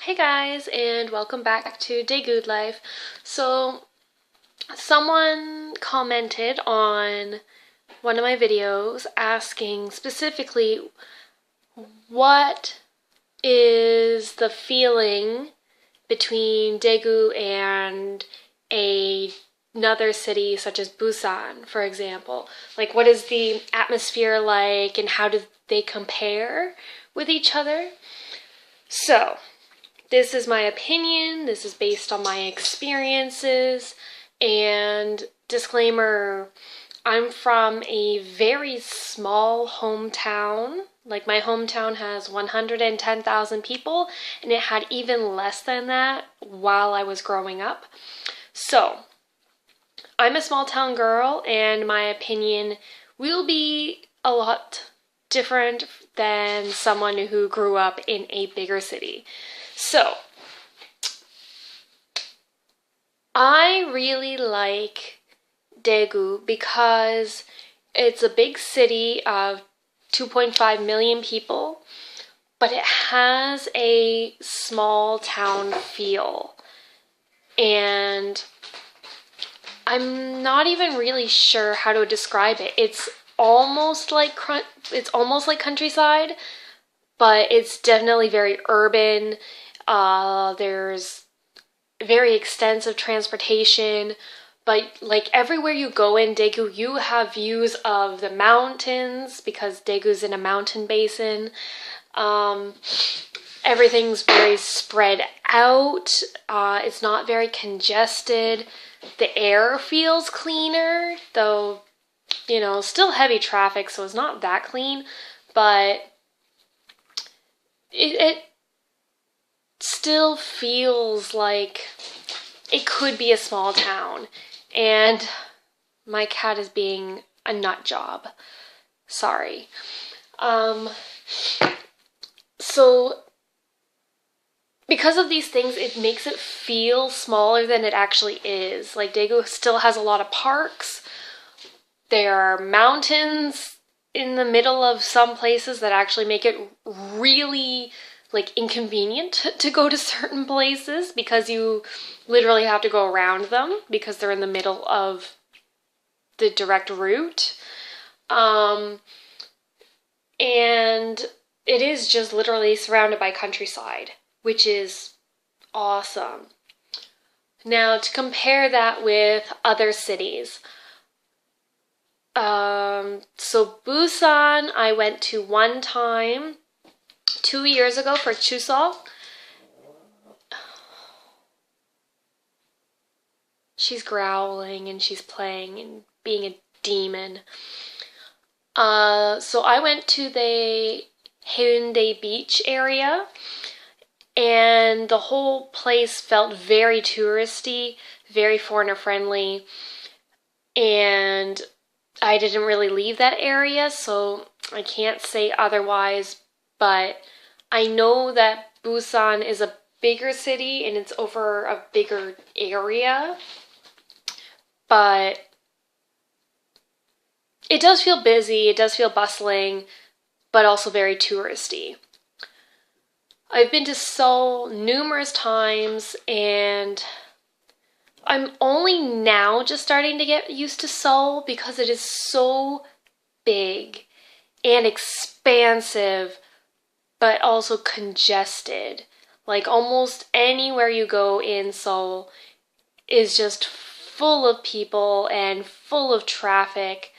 Hey guys, and welcome back to Daegu Life. So, someone commented on one of my videos asking specifically what is the feeling between Daegu and another city such as Busan, for example. Like, what is the atmosphere like, and how do they compare with each other? So, this is my opinion, this is based on my experiences, and disclaimer, I'm from a very small hometown. Like, my hometown has 110,000 people, and it had even less than that while I was growing up. So, I'm a small town girl, and my opinion will be a lot different than someone who grew up in a bigger city. So, I really like Daegu because it's a big city of 2.5 million people, but it has a small town feel. And I'm not even really sure how to describe it. It's almost like countryside, but it's definitely very urban. There's very extensive transportation, but like everywhere you go in Daegu, you have views of the mountains because Daegu's in a mountain basin. Everything's very spread out. It's not very congested. The air feels cleaner, though, still heavy traffic, so it's not that clean, but it still feels like it could be a small town. And my cat is being a nut job. Sorry. So because of these things, it makes it feel smaller than it actually is. Like, Daegu still has a lot of parks. There are mountains in the middle of some places that actually make it really inconvenient to go to certain places because you literally have to go around them because they're in the middle of the direct route. And it is just literally surrounded by countryside, which is awesome. Now, to compare that with other cities. So Busan, I went to one time 2 years ago for Chuseok. She's growling and she's playing and being a demon. So I went to the Haeundae Beach area, and the whole place felt very touristy, very foreigner friendly, and I didn't really leave that area, so I can't say otherwise, but I know that Busan is a bigger city and it's over a bigger area, but it does feel busy, it does feel bustling, but also very touristy. I've been to Seoul numerous times, and I'm only now just starting to get used to Seoul because it is so big and expansive, but also congested. Like, almost anywhere you go in Seoul is just full of people and full of traffic.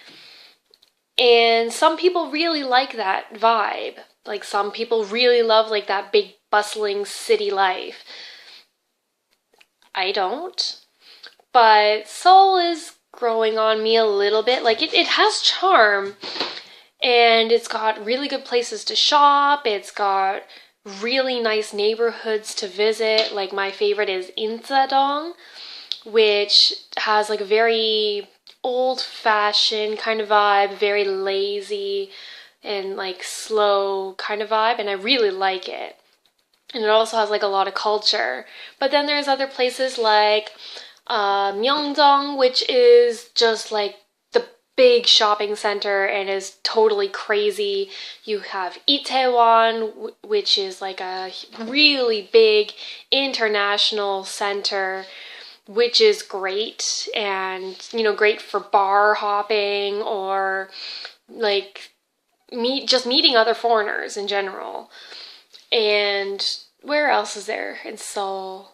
And some people really like that vibe. Like, some people really love that big bustling city life. I don't. But Seoul is growing on me a little bit. Like, it has charm. And it's got really good places to shop. It's got really nice neighborhoods to visit. Like, my favorite is Insadong, which has a very old-fashioned kind of vibe, very lazy and slow kind of vibe, and I really like it. And it also has a lot of culture. But then there's other places like Myeongdong, which is just the big shopping center and is totally crazy. You have Itaewon, which is like a really big international center, which is great, and great for bar hopping or like just meeting other foreigners in general. And where else is there in Seoul?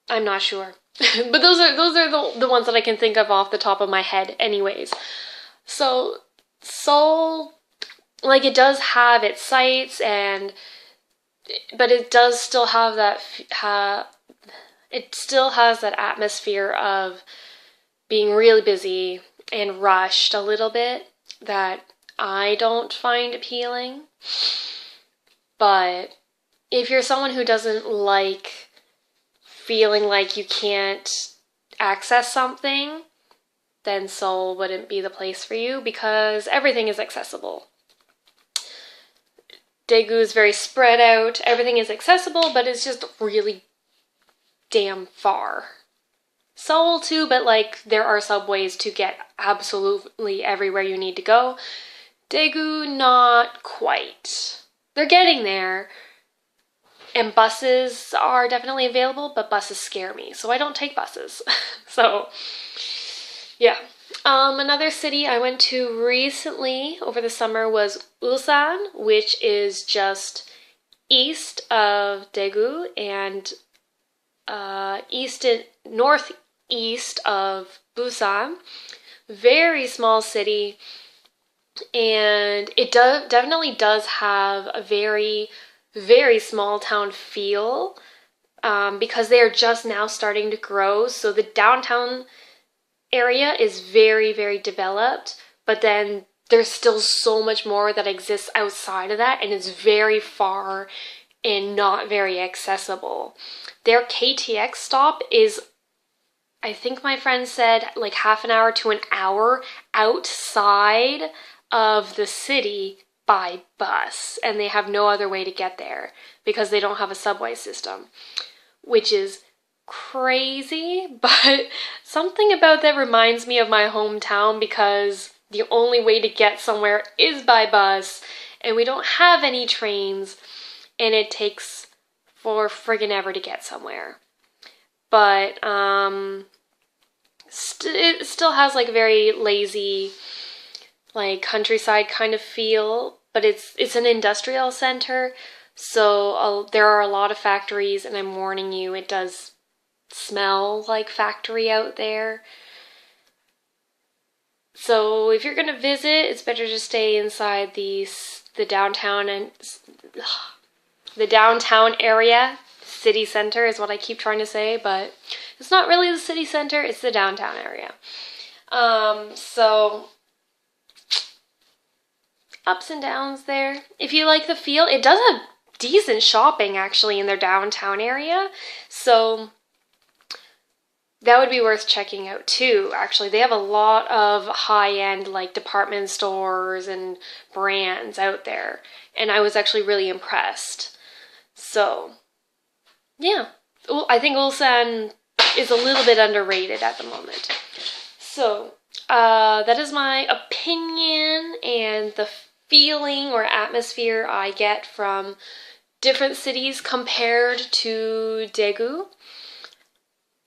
I'm not sure. But those are the ones that I can think of off the top of my head anyways. So Seoul, like, it does have its sights, but it does still have that it still has that atmosphere of being really busy and rushed a little bit that I don't find appealing. But if you're someone who doesn't like feeling like you can't access something, then Seoul wouldn't be the place for you because everything is accessible. Daegu is very spread out. Everything is accessible, but it's just really damn far. Seoul too, but like there are subways to get absolutely everywhere you need to go. Daegu, not quite. They're getting there. And buses are definitely available, but buses scare me, so I don't take buses. So, yeah. Another city I went to recently over the summer was Ulsan, which is just east of Daegu and northeast of Busan. Very small city, and it definitely does have a very, very small town feel because they are just now starting to grow. So the downtown area is very, very developed, but then there's still so much more that exists outside of that, and it's very far and not very accessible. Their KTX stop is, I think my friend said, like half an hour to an hour outside of the city by bus, and they have no other way to get there because they don't have a subway system, which is crazy. But something about that reminds me of my hometown because the only way to get somewhere is by bus, and we don't have any trains, and it takes for friggin' ever to get somewhere. But it still has like a very lazy, like countryside kind of feel, but it's an industrial center, so there are a lot of factories, and I'm warning you, it does smell like factory out there. So if you're gonna visit, it's better to stay inside the downtown and the downtown area. City center is what I keep trying to say, but it's not really the city center, it's the downtown area. So ups and downs there. If you like the feel, it does have decent shopping actually in their downtown area, so that would be worth checking out too. Actually, they have a lot of high-end like department stores and brands out there, and I was actually really impressed. So yeah, I think Ulsan is a little bit underrated at the moment. So that is my opinion and the feeling or atmosphere I get from different cities compared to Daegu.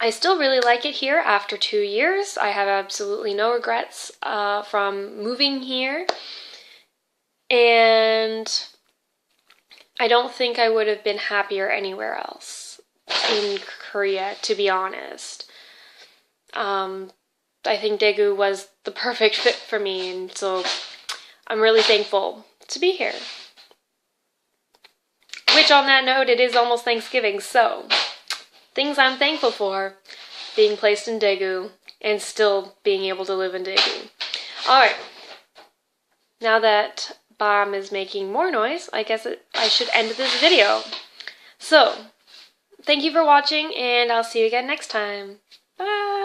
I still really like it here after 2 years. I have absolutely no regrets from moving here. And I don't think I would have been happier anywhere else in Korea, to be honest. I think Daegu was the perfect fit for me, and so I'm really thankful to be here. Which, on that note, it is almost Thanksgiving, so things I'm thankful for: being placed in Daegu and still being able to live in Daegu. Alright, now that Bomb is making more noise, I guess I should end this video. So, thank you for watching, and I'll see you again next time. Bye!